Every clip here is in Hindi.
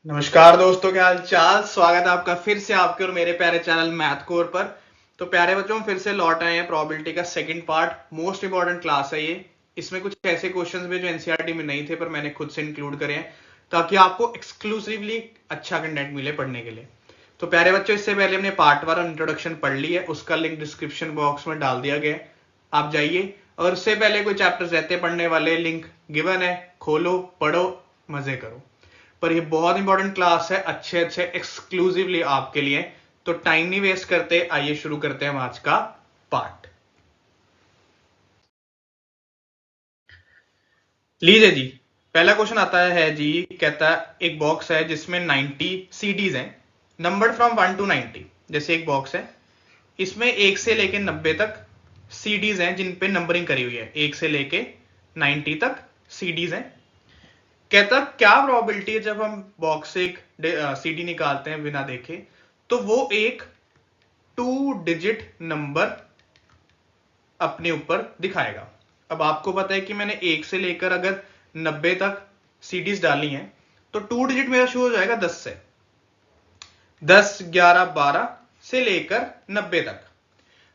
नमस्कार दोस्तों, क्या हाल चाल। स्वागत है आपका फिर से आपके और मेरे प्यारे चैनल मैथ कोर पर। तो प्यारे बच्चों, हम फिर से लौट आए हैं प्रोबेबिलिटी का second part. Most important class है ये। इसमें कुछ ऐसे क्वेश्चंस भी जो एनसीईआरटी में नहीं थे पर मैंने खुद से इंक्लूड करे हैं ताकि आपको एक्सक्लूसिवली अच्छा कंटेंट मिले पढ़ने के लिए। तो प्यारे बच्चों, इससे पहले हमने पार्ट 1 और इंट्रोडक्शन पढ़ ली है, उसका लिंक डिस्क्रिप्शन बॉक्स में डाल दिया गया है, आप जाइए। और उससे पहले कोई चैप्टर्स रहते पढ़ने वाले, लिंक गिवन है, खोलो पढ़ो मजे करो। पर ये बहुत इंपॉर्टेंट क्लास है, अच्छे अच्छे एक्सक्लूसिवली आपके लिए। तो टाइम नहीं वेस्ट करते, आइए शुरू करते हैं हम आज का पार्ट। लीजिए जी, पहला क्वेश्चन आता है जी, कहता है एक बॉक्स है जिसमें 90 सीडीज हैं, नंबर्ड फ्रॉम 1 to 90। जैसे एक बॉक्स है, इसमें 1 से लेके 90 तक सीडीज हैं जिन पे नंबरिंग करी हुई है। 1 से लेके 90 तक सीडीज हैं। कहता क्या प्रोबेबिलिटी है जब हम बॉक्स से एक सीडी निकालते हैं बिना देखे तो वो एक 2 डिजिट नंबर अपने ऊपर दिखाएगा। अब आपको पता है कि मैंने 1 से लेकर अगर 90 तक सीडीज डाली हैं तो 2 डिजिट मेरा शुरू हो जाएगा 10 से। 10, 11, 12 से लेकर 90 तक।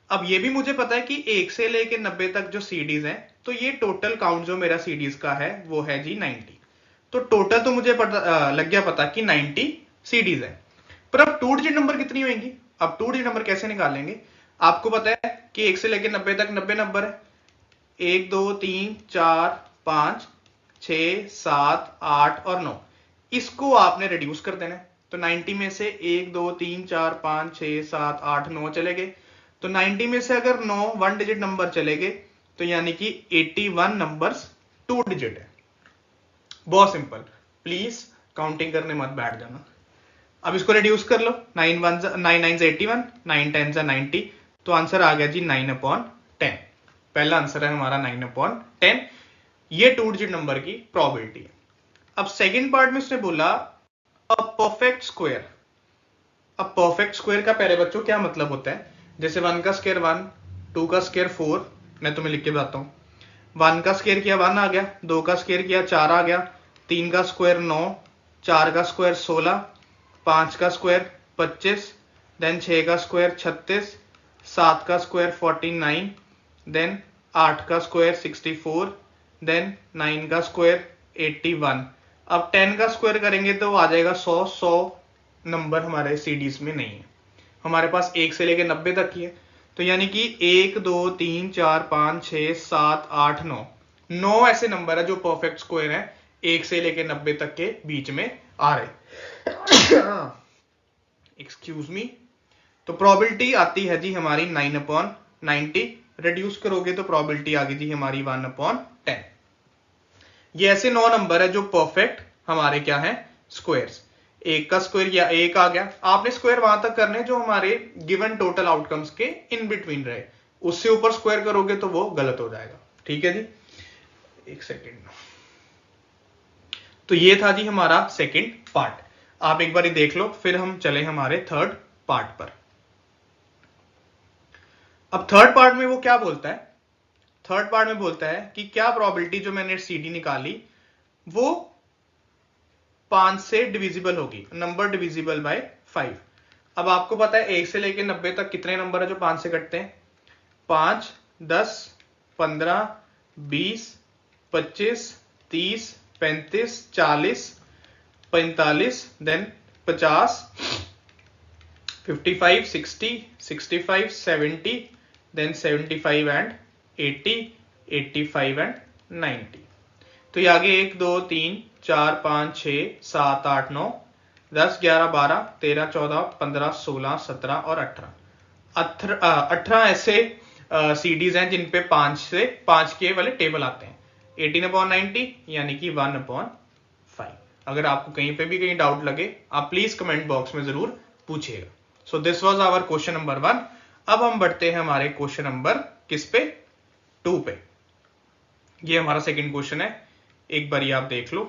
अब ये भी मुझे पता है कि 1 से लेकर 90 तक जो सीडीज हैं, तो ये टोटल काउंट जो मेरा सीडीज का है वो है जी 90। तो टोटल तो मुझे लग गया पता कि 90 सीडीज है। पर अब 2 डिजिट नंबर कितनी होंगी? अब 2 डिजिट नंबर कैसे निकालेंगे? आपको पता है कि 1 से लेकर 90 तक 90 नंबर है। 1, 2, 3, 4, 5, 6, 7, 8 और 9। इसको आपने रिड्यूस कर देना है। तो 90 में से 1, 2, 3, 4, 5, 6, 7, 8, 9 चले गए। तो 90 में से अगर 9 1 डिजिट नंबर चले गए तो यानी कि 81 नंबर्स 2 डिजिट है। बहुत सिंपल, प्लीज काउंटिंग करने मत बैठ जाना। अब इसको रिड्यूस कर लो। 9 9 से 81, 9 10 से 90। तो आंसर आ गया जी 9/10। पहला आंसर है हमारा 9/10। ये 2 डिजिट नंबर की प्रोबेबिलिटी है। अब सेकंड पार्ट में उसने बोला अ परफेक्ट स्क्वायर। अब परफेक्ट स्क्वायर का पहले बच्चों क्या मतलब होता है? जैसे 1 का स्क्वायर 1, 2 का स्क्वायर 4। मैं तुम्हें लिख के बताता हूं। 1 का स्क्वायर किया 1 आ गया, 2 का स्क्वायर किया 4 आ गया, 3 का स्क्वायर 9, 4 का स्क्वायर 16, 5 का स्क्वायर 25, देन 6 का स्क्वायर 36, 7 का स्क्वायर 49, देन 8 का स्क्वायर 64, देन 9 का स्क्वायर 81। अब 10 का स्क्वायर करेंगे तो आ जाएगा 100 नंबर हमारे सीडीज में नहीं है। हमारे पास 1 से लेकर 90 तक की है। तो यानी कि 1, 2, 3, 4, 5, 6, 7, 8, 9, 9 ऐसे नंबर है जो परफेक्ट स्क्वायर है 1 से लेकर 90 तक के बीच में आ रहे। Excuse me. तो प्रोबेबिलिटी आती है जी हमारी 9/90। रिड्यूस करोगे तो प्रोबेबिलिटी आ गई जी हमारी 1/10। ये ऐसे 9 नंबर है जो परफेक्ट हमारे क्या है? स्क्वायर्स। 1 का स्क्वायर किया 1 आ गया। आपने स्क्वायर वहां तक करने जो हमारे गिवन टोटल आउटकम्स के इन बिटवीन रहे। उससे ऊपर स्क्वायर करोगे तो वो गलत हो जाएगा। ठीक है जी, एक सेकेंड। तो ये था जी हमारा सेकंड पार्ट। आप एक बार देख लो, फिर हम चले हमारे थर्ड पार्ट पर। अब थर्ड पार्ट में वो क्या बोलता है? थर्ड पार्ट में बोलता है कि क्या प्रोबेबिलिटी जो मैंने सीडी निकाली वो 5 से डिविजिबल होगी, नंबर डिविजिबल बाय 5। अब आपको पता है 1 से लेकर 90 तक कितने नंबर है जो 5 से कटते हैं? 5, 10, 15, 20, 25, 30, 35, 40, 45, देन 50, 55, 60, 65, 70, देन 75 एंड 80, 85 एंड 90। तो ये आगे 1, 2, 3, 4, 5, 6, 7, 8, 9, 10, 11, 12, 13, 14, 15, 16, 17 और 18। 18 ऐसे सीडीज हैं जिन पे 5 से 5 के वाले टेबल आते हैं। 18/90 यानी कि 1/5। अगर आपको कहीं पे भी कहीं डाउट लगे आप प्लीज कमेंट बॉक्स में जरूर पूछिएगा। So this was our question number 1। अब हम बढ़ते हैं हमारे क्वेश्चन नंबर किस पे? 2 पे। ये हमारा सेकंड क्वेश्चन है। एक बार ये आप देख लो,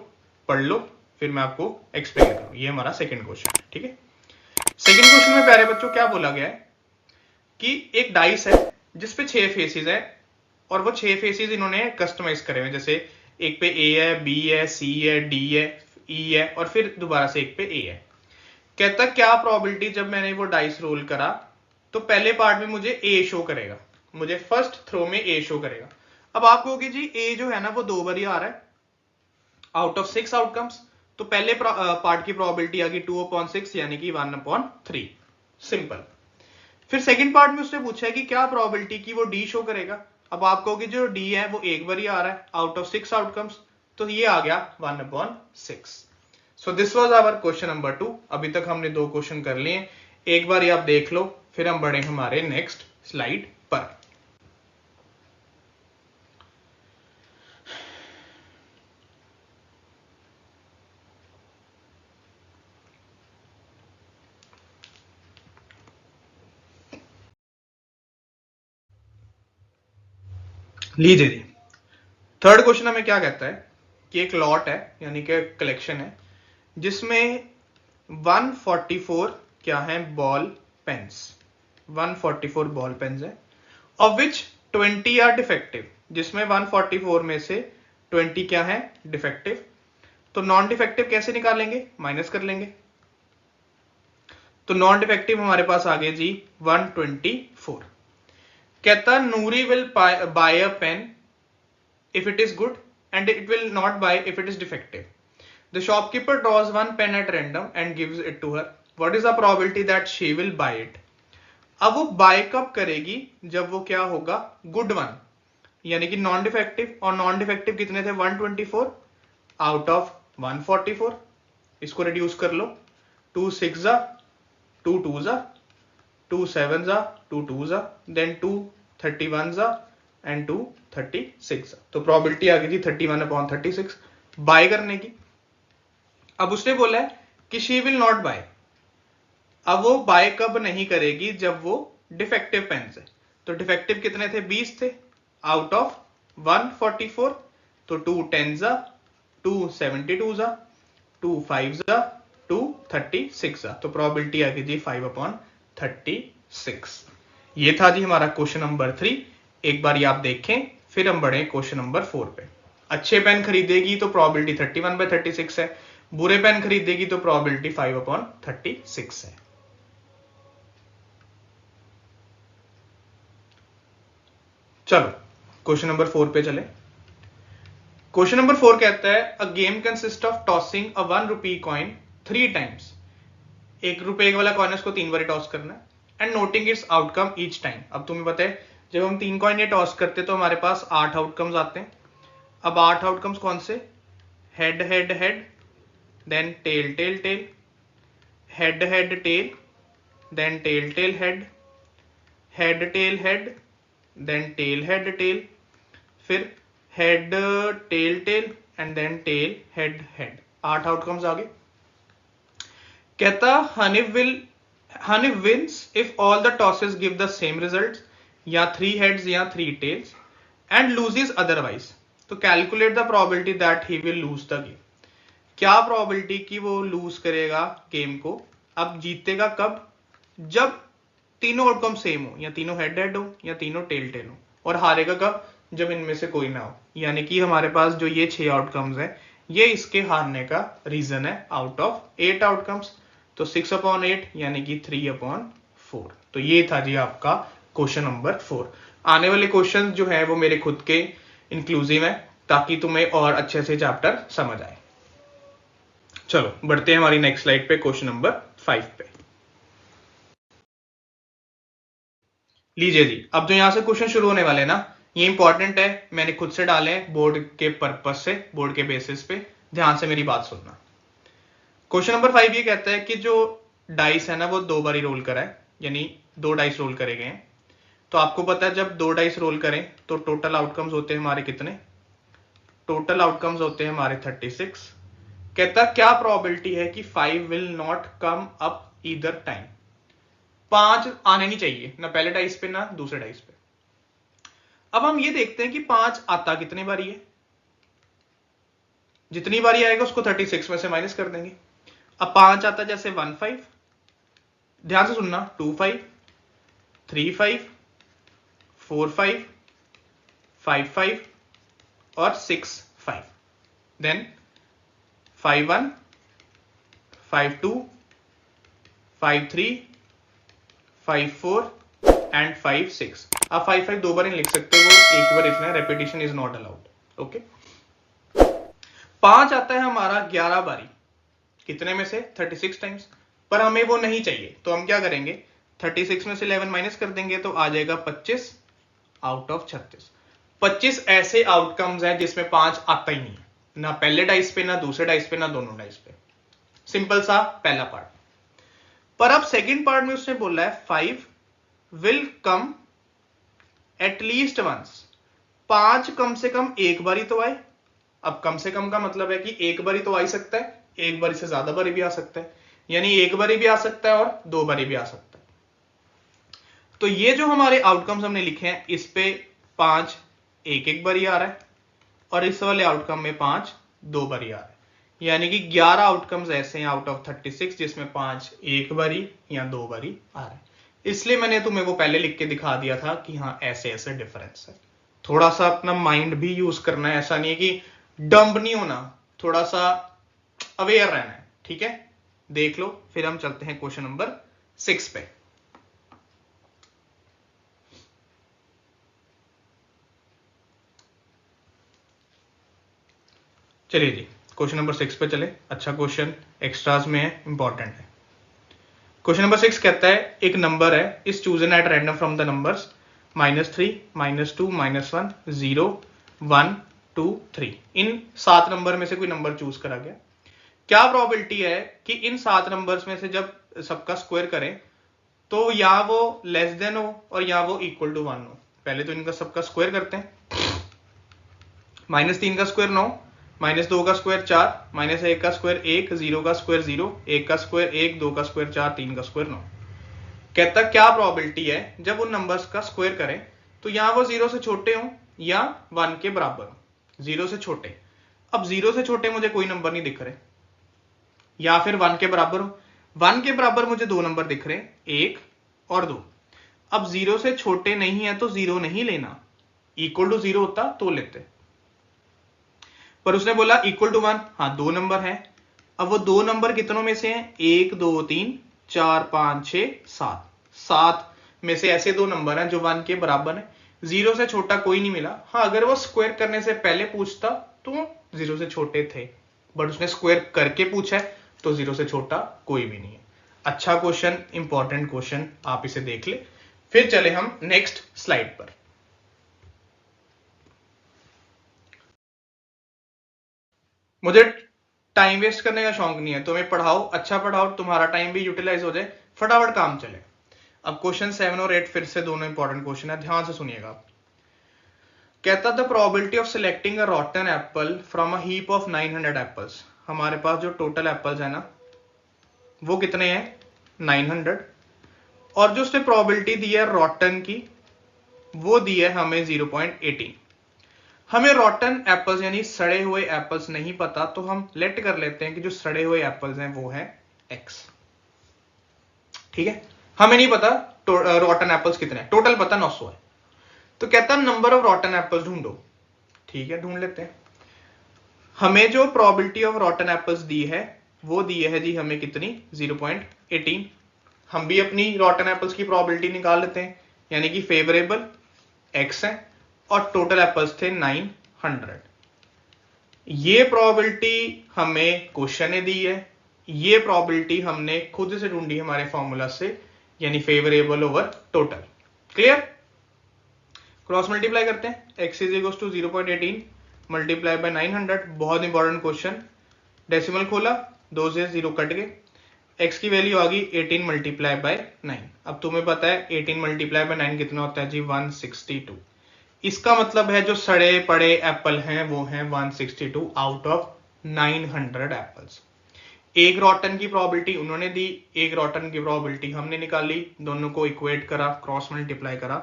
पढ़ लो, फिर मैं आपको एक्सप्लेन करूं। ये हमारा सेकंड क्वेश्चन है। ठीक है, सेकंड क्वेश्चन में प्यारे बच्चों क्या बोला गया है कि एक डाइस है जिसपे 6 फेसेस है और वो 6 फेसेस इन्होंने कस्टमाइज करे हुए। जैसे एक पे ए है, बी है, सी है, डी है, ई है और फिर दोबारा से एक पे ए है। कहता क्या प्रोबेबिलिटी जब मैंने वो डाइस रोल करा तो पहले पार्ट में मुझे ए शो करेगा, मुझे फर्स्ट थ्रो में ए शो करेगा। अब आप कहोगे जी ए जो है ना वो 2 बार ही आ रहा है आउट ऑफ 6 आउटकम्स, तो पहले पार्ट की प्रोबेबिलिटी आ गई 2/6 यानी कि 1/3, सिंपल। फिर सेकंड पार्ट में उसने पूछा है कि क्या प्रोबेबिलिटी की वो डी शो करेगा। अब आप कहोगे जो डी है वो एक बार ही आ रहा है आउट ऑफ 6 आउटकम्स, तो ये आ गया 1/6। So this was our question number 2। अभी तक हमने 2 क्वेश्चन कर लिए, एक बार ये आप देख लो, फिर हम बढ़े हमारे नेक्स्ट स्लाइड पर। लीजिए जी, थर्ड क्वेश्चन हमें क्या कहता है कि एक लॉट है यानी कि कलेक्शन है जिसमें 144 क्या है बॉल पेन्स, 144 बॉल पेन्स है, ऑफ विच 20 आर डिफेक्टिव, जिसमें 144 में से 20 क्या है डिफेक्टिव। तो नॉन डिफेक्टिव कैसे निकालेंगे, माइनस कर लेंगे। तो नॉन डिफेक्टिव हमारे पास आ गए जी 124। कहता Noori will buy a pen if it is good and it will not buy if it is defective. The shopkeeper draws one pen at random and gives it to her. What is the probability that she will buy it? अब वो बाय कब करेगी, जब वो क्या होगा गुड वन, यानी कि नॉन डिफेक्टिव, और नॉन डिफेक्टिव कितने थे 124 आउट ऑफ 144। इसको रिड्यूस कर लो, 2 6 जा, 2 2 जा, 2 7 जा, 2 2 जा, देन 2 31 जा एंड 2 36। तो प्रोबेबिलिटी आ गई थी 31/36 बाय करने की। अब उसने बोला है कि शी विल नॉट बाय, अब वो बाय कब नहीं करेगी, जब वो डिफेक्टिव पेन है। तो डिफेक्टिव कितने थे 20 थे आउट ऑफ 144, तो 2 10 जा, 2 72 जा, 2 5 जा, 2 36 जा, तो प्रोबेबिलिटी आ गई जी 5/36। ये था जी हमारा क्वेश्चन नंबर 3। एक बार ये आप देखें, फिर हम बढ़े क्वेश्चन नंबर 4 पे। अच्छे पेन खरीदेगी तो प्रोबेबिलिटी 31/36 है, बुरे पेन खरीदेगी तो प्रोबेबिलिटी 5/36 है। चलो क्वेश्चन नंबर 4 पे चले। क्वेश्चन नंबर 4 कहता है a game consist of tossing a 1 rupee coin 3 times. 1 रुपए वाला कॉइन उसको 3 बार टॉस करना है and noting it's outcome each time. अब तुम्हें पता है जब हम 3 कॉइन ये टॉस करते तो हमारे पास 8 आउटकम्स आते हैं। अब 8 आउटकम्स कौन से, head head head, then tail tail tail, head head tail, then tail tail head, head tail head, then tail head tail, फिर head tail tail and then tail head head. 8 outcomes आ गए। कहता Hanif wins if all the tosses give the same result, या 3 हेड्स या 3 टेल्स, एंड लूजेस अदरवाइज। तो calculate the probability that he will lose the game. क्या प्रोबेबिलिटी की वो लूज करेगा गेम को। अब जीतेगा कब, जब तीनों आउटकम सेम हो, या तीनों हेड हेड हो या तीनों टेल टेल हो, और हारेगा कब, जब इनमें से कोई ना हो। यानी कि हमारे पास जो ये 6 आउटकम्स है ये इसके हारने का रीजन है आउट ऑफ 8 आउटकम्स। तो 6/8 यानी कि 3/4। तो ये था जी आपका क्वेश्चन नंबर 4। आने वाले क्वेश्चन जो है वो मेरे खुद के इंक्लूसिव है ताकि तुम्हें और अच्छे से चैप्टर समझ आए। चलो बढ़ते हैं हमारी नेक्स्ट स्लाइड पे, क्वेश्चन नंबर 5 पे। लीजिए जी, अब जो यहां से क्वेश्चन शुरू होने वाले ना ये इंपॉर्टेंट है, मैंने खुद से डाले हैं बोर्ड के पर्पस से, बोर्ड के बेसिस पे। ध्यान से मेरी बात सुनना। क्वेश्चन नंबर 5 ये कहता है कि जो डाइस है ना वो 2 बार ही रोल करा है, यानी 2 डाइस रोल करे गए हैं। तो आपको पता है जब 2 डाइस रोल करें तो टोटल आउटकम्स होते हैं हमारे कितने, टोटल आउटकम्स होते हैं हमारे 36। कहता क्या प्रोबेबिलिटी है कि 5 will not come up either time. 5 आने नहीं चाहिए, ना पहले डाइस पे ना दूसरे डाइस पे। अब हम ये देखते हैं कि 5 आता कितने बारी है, जितनी बारी आएगा उसको 36 में से माइनस कर देंगे। अब 5 आता जैसे 1 5, ध्यान से सुनना, 2 5, 3 5, 4 5, 5 5 और 6 5, देन 5-1, 5-2, 5-3, 5-4 एंड 5-6। आप 5-5 दो बार नहीं लिख सकते, वो एक ही बार लिखना है, repetition is not allowed. Okay. 5 आता है हमारा 11 बारी, कितने में से 36 टाइम्स, पर हमें वो नहीं चाहिए, तो हम क्या करेंगे 36 में से 11 माइनस कर देंगे तो आ जाएगा 25 आउट ऑफ 36। 25 ऐसे आउटकम्स हैं जिसमें 5 आता ही नहीं है, ना पहले डाइस पे, ना दूसरे डाइस पे, ना दोनों डाइस पे। सिंपल सा पहला पार्ट। पर अब सेकंड पार्ट में उसने बोला है 5 विल कम एटलीस्ट वंस, 5 कम से कम एक बारी तो आए। अब कम से कम का मतलब है कि एक बारी तो आ ही सकता है, एक बारी से ज्यादा बारी भी आ सकता है, यानी एक बारी भी आ सकता है और दो बारी भी आ सकता है। तो ये जो हमारे आउटकम्स हमने लिखे हैं, इस पे 5 एक एक बारी आ रहा है और इस वाले आउटकम में 5 दो बारी आ रहा है, यानी कि 11 आउटकम्स ऐसे हैं आउट ऑफ 36 जिसमें 5 एक बारी या दो बारी आ रहा है। इसलिए मैंने तुम्हें वो पहले लिख के दिखा दिया था कि हाँ ऐसे ऐसे डिफरेंस है। थोड़ा सा अपना माइंड भी यूज करना है, ऐसा नहीं है कि डंब नहीं होना, थोड़ा सा अवेयर रहना है। ठीक है, देख लो। फिर हम चलते हैं क्वेश्चन नंबर 6 पे। चलिए जी, क्वेश्चन नंबर 6 पे चले। अच्छा क्वेश्चन, एक्स्ट्रास में है, इंपॉर्टेंट है। क्वेश्चन नंबर 6 कहता है एक नंबर है is chosen at random from the numbers -3, -2, -1, 0, 1, 2, 3। In 7 number में से कोई नंबर चूज करा गया। क्या प्रोबेबिलिटी है कि इन 7 नंबर्स में से जब सबका स्क्वायर करें तो या वो लेस देन हो और या वो इक्वल टू 1 हो। पहले तो इनका सबका स्क्वायर करते हैं। -3 का स्क्वायर 9, -2 का स्क्वायर 4, -1 का स्क्वायर 1, 0 का स्क्वायर 0, 1 का स्क्वायर 1, 2 का स्क्वायर 4, 3 का स्क्वायर 9। कहता क्या प्रोबेबिलिटी है जब उन नंबर्स का स्क्वायर करें तो या वो 0 से छोटे हो या 1 के बराबर हो। 0 से छोटे, अब 0 से छोटे मुझे कोई नंबर नहीं दिख रहे, या फिर 1 के बराबर हो। 1 के बराबर मुझे दो नंबर दिख रहे हैं, 1 और 2। अब 0 से छोटे नहीं है तो 0 नहीं लेना, इक्वल टू 0 होता तो लेते, पर उसने बोला इक्वल टू 1। हाँ, दो नंबर है। अब वो दो नंबर कितनों में से हैं? 1, 2, 3, 4, 5, 6, 7। 7 में से ऐसे दो नंबर हैं जो 1 के बराबर है। 0 से छोटा कोई नहीं मिला। हाँ, अगर वो स्क्वायर करने से पहले पूछता तो 0 से छोटे थे, बट उसने स्क्वायर करके पूछा है तो 0 से छोटा कोई भी नहीं है। अच्छा क्वेश्चन, इंपॉर्टेंट क्वेश्चन, आप इसे देख ले। फिर चले हम नेक्स्ट स्लाइड पर। मुझे टाइम वेस्ट करने का शौक नहीं है, तुम्हें पढ़ाओ, अच्छा पढ़ाओ, तुम्हारा टाइम भी यूटिलाइज हो जाए, फटाफट काम चले। अब क्वेश्चन 7 और 8 फिर से दोनों इंपॉर्टेंट क्वेश्चन है, ध्यान से सुनिएगा। कहता the probability of selecting a रॉटन Apple from a heap of 900 apples. हमारे पास जो टोटल एप्पल्स है ना, वो कितने हैं? 900। और जो उसने प्रोबेबिलिटी दी है रॉटन की, वो दी है हमें 0.18। हमें रॉटन एप्पल्स यानी सड़े हुए एप्पल्स नहीं पता, तो हम लेट कर लेते हैं कि जो सड़े हुए एप्पल्स हैं वो है x। ठीक है, हमें नहीं पता रॉटन एप्पल्स कितने हैं, टोटल पता 900 है। तो कहता नंबर ऑफ रॉटन एप्पल्स ढूंढो। ठीक है, ढूंढ लेते हैं। हमें जो प्रोबेबिलिटी ऑफ रॉटन एप्पल्स दी है वो दी है जी हमें कितनी? 0.18। हम भी अपनी रॉटन एप्पल्स की प्रोबेबिलिटी निकाल लेते हैं, यानी कि फेवरेबल x है और टोटल एप्पल्स थे 900। ये प्रोबेबिलिटी हमें क्वेश्चन ने दी है, ये प्रोबेबिलिटी हमने खुद से ढूंढी हमारे फॉर्मूला से, यानी favourable over total. Clear? Cross multiply करते हैं, x is equal to 0.18 multiply by 900। बहुत इंपॉर्टेंट क्वेश्चन। डेसिमल खोला, 2 से 0 कट गए, x की वैल्यू आ गई 18 मल्टीप्लाई बाय 9। अब तुम्हें पता है 18 मल्टीप्लाई बाय 9 कितना होता है जी? 162। इसका मतलब है जो सड़े पड़े एप्पल हैं वो हैं 162 आउट ऑफ 900 एप्पल्स। एक रॉटन की प्रोबेबिलिटी उन्होंने दी, एक रॉटन की प्रोबेबिलिटी हमने निकाली, दोनों को इक्वेट करा, क्रॉस मल्टीप्लाई करा,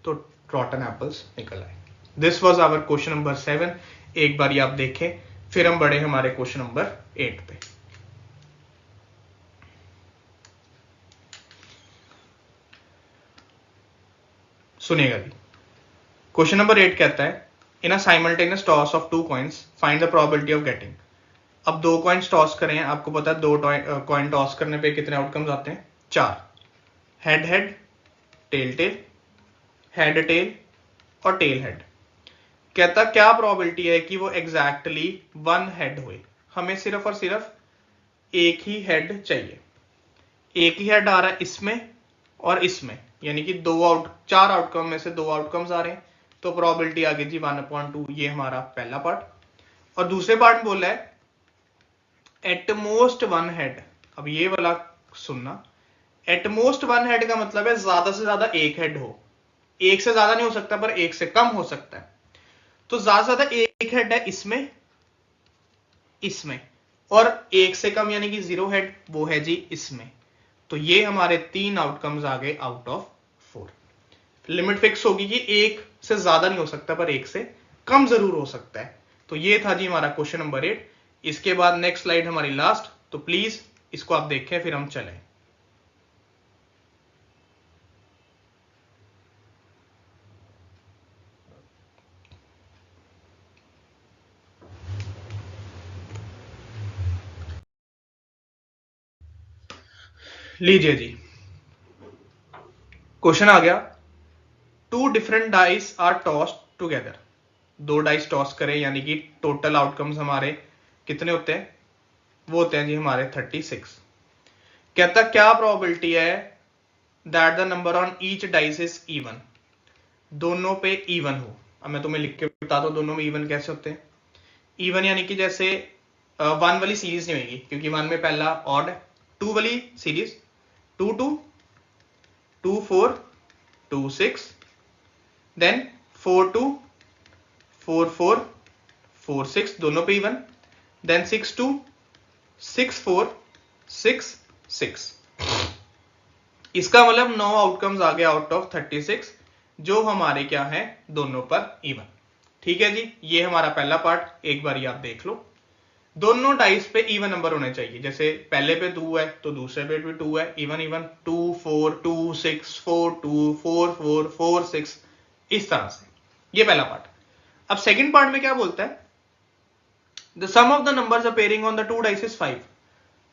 तो रॉटन एप्पल्स निकल आए। This was our question number 7। एक बार आप देखें, फिर हम बढ़े हमारे क्वेश्चन नंबर 8 पे। सुनिएगा जी, क्वेश्चन नंबर 8 कहता है in a simultaneous toss of 2 coins find the probability of getting. अब 2 कॉइन्स टॉस करें, आपको पता है 2 कॉइन टॉस करने पे कितने आउटकम्स आते हैं? 4। Head head, tail tail, head tail और टेल हेड। कहता क्या प्रोबेबिलिटी है कि वो एग्जैक्टली 1 हेड हुए? हमें सिर्फ और सिर्फ एक ही हेड चाहिए। एक ही हेड आ रहा है इसमें और इसमें, यानी कि 4 आउटकम में से 2 आउटकम्स आ रहे हैं, तो प्रोबेबिलिटी आ गई जी 1/2। ये हमारा पहला पार्ट। और दूसरे पार्ट में बोला है एट मोस्ट 1 हेड। अब ये वाला सुनना, एट मोस्ट 1 हेड का मतलब है ज्यादा से ज्यादा एक हेड हो। एक से ज्यादा नहीं हो सकता, पर एक से कम हो सकता है। तो ज्यादा से ज्यादा एक हेड है इसमें, इसमें, और एक से कम यानी कि 0 हेड, वो है जी इसमें। तो ये हमारे 3 आउटकम्स आ गए आउट ऑफ 4। लिमिट फिक्स होगी कि एक से ज्यादा नहीं हो सकता, पर एक से कम जरूर हो सकता है। तो ये था जी हमारा क्वेश्चन नंबर 8। इसके बाद नेक्स्ट स्लाइड हमारी लास्ट, तो प्लीज इसको आप देखें फिर हम चलें। लीजिए जी, क्वेश्चन आ गया, 2 different dice are tossed together. 2 dice toss करें, यानी कि टोटल आउटकम्स हमारे कितने होते हैं? वो होते हैं जी हमारे 36। कहता क्या प्रोबेबिलिटी है that the number on each dice is even, दोनों पे इवन हो। अब मैं तुम्हें लिख के बताता हूं दोनों में इवन कैसे होते हैं। इवन यानी कि जैसे 1 वाली सीरीज नहीं होगी, क्योंकि 1 में पहला ऑड है। 2 वाली सीरीज 2 2 2 4 2 6, देन 4 2 4 4 4 6, दोनों पे इवन। देन 6 2 6 4 6 6। इसका मतलब 9 आउटकम्स आ गए आउट ऑफ 36, जो हमारे क्या है? दोनों पर इवन। ठीक है जी, ये हमारा पहला पार्ट। एक बार आप देख लो, दोनों डाइस पे इवन नंबर होने चाहिए। जैसे पहले पे 2 है तो दूसरे पे भी 2 है, इवन इवन। 2 4 2 6 4 2 4 4 4 6, इस तरह से। ये पहला पार्ट। अब सेकंड पार्ट में क्या बोलता है? The sum of the numbers appearing on the 2 dice is 5।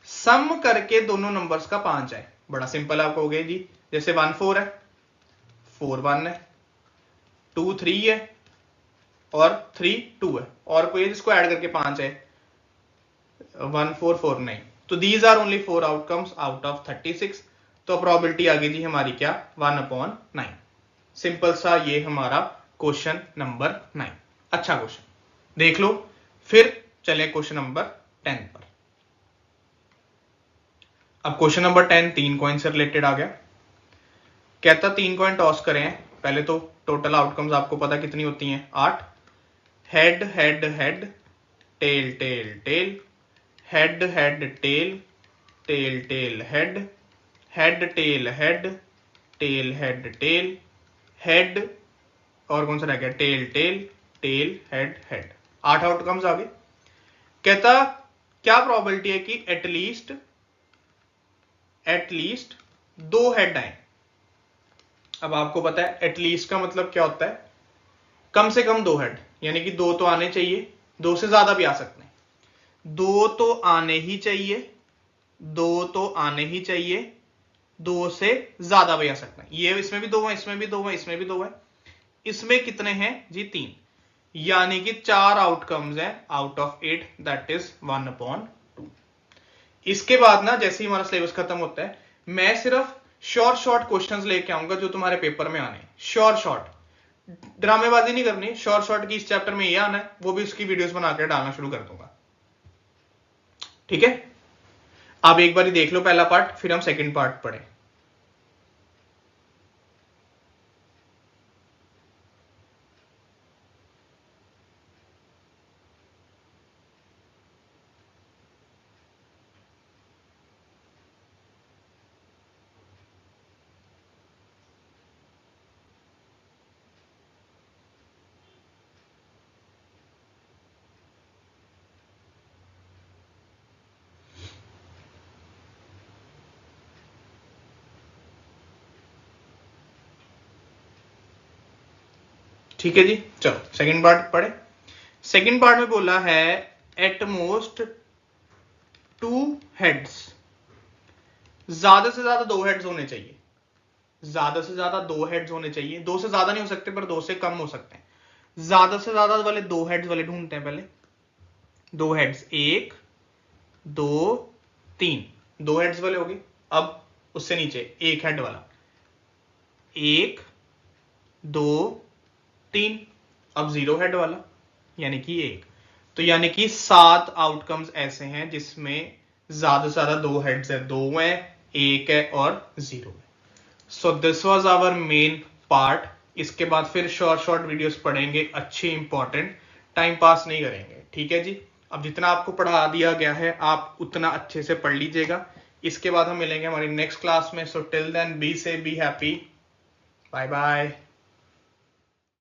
Sum करके दोनों नंबर्स का 5 है। बड़ा सिंपल आप कहोगे जी, जैसे 1 4 है, 4 1 है, 2 3 है और 3 2 है, और कोई जिसको ऐड करके 5 है, 1 4 4 नहीं। तो these are only 4 outcomes out of 36। तो प्रोबेबिलिटी आ गई जी हमारी क्या? 1/9। सिंपल सा ये हमारा क्वेश्चन नंबर 9। अच्छा क्वेश्चन, देख लो। फिर चले क्वेश्चन नंबर 10 पर। अब क्वेश्चन नंबर 10 3 कॉइन से रिलेटेड आ गया। कहता 3 कॉइन टॉस करें। पहले तो टोटल आउटकम्स आपको पता कितनी होती हैं? 8। Head head head, tail tail tail, head head tail, tail tail head, head tail head, tail head tail, head, और कौन सा रह गया? Tail tail, tail head head. 8 outcomes आ गए। कहता क्या प्रोबेबिलिटी है कि एटलीस्ट 2 हेड आए। अब आपको पता है एटलीस्ट का मतलब क्या होता है? कम से कम 2 हेड, यानी कि 2 तो आने चाहिए, 2 से ज्यादा भी आ सकते हैं। 2 तो आने ही चाहिए, 2 तो आने ही चाहिए, 2 से ज्यादा भी आ सकते हैं। ये इसमें भी 2 है, इसमें भी 2 है, इसमें भी 2 है। इसमें कितने हैं जी? 3, यानी कि 4 आउटकम्स हैं आउट ऑफ 8, दैट इज 1/2। इसके बाद ना जैसे ही हमारा सिलेबस खत्म होता है, मैं सिर्फ शॉर्ट क्वेश्चंस लेके आऊंगा जो तुम्हारे पेपर में आने। शॉर्ट, ड्रामेबाजी नहीं करनी। शॉर्ट की इस चैप्टर में ये आना है, वो भी उसकी वीडियोस बनाकर डालना शुरू कर दूंगा। ठीक है, आप एक बार देख लो पहला पार्ट, फिर हम सेकंड पार्ट पढ़ें। ठीक है जी, चलो सेकंड पार्ट पढ़े। सेकंड पार्ट में बोला है एट मोस्ट 2 हेड्स, ज्यादा से ज्यादा 2 हेड्स होने चाहिए, ज्यादा से ज्यादा 2 हेड्स होने चाहिए, 2 से ज्यादा नहीं हो सकते पर 2 से कम हो सकते हैं। ज्यादा से ज्यादा वाले 2 हेड्स वाले ढूंढते हैं पहले। 2 हेड्स, 1 2 3, 2 हेड्स वाले हो गए। अब उससे नीचे 1 हेड वाला, 1 2 3, अब 0 हेड वाला यानी कि 1। तो यानी कि 7 आउटकम्स ऐसे हैं जिसमें ज्यादा से ज्यादा 2 हेड्स है, 2 है, 1 है और 0 है। So this was our main part. इसके बाद फिर शॉर्ट वीडियोस पढ़ेंगे, अच्छे इंपॉर्टेंट, टाइम पास नहीं करेंगे, ठीक है जी। अब जितना आपको पढ़ा दिया गया है आप उतना अच्छे से पढ़ लीजिएगा। इसके बाद हम मिलेंगे हमारी नेक्स्ट क्लास में। सो टिल देन बी से बी हैप्पी, बाय बाय।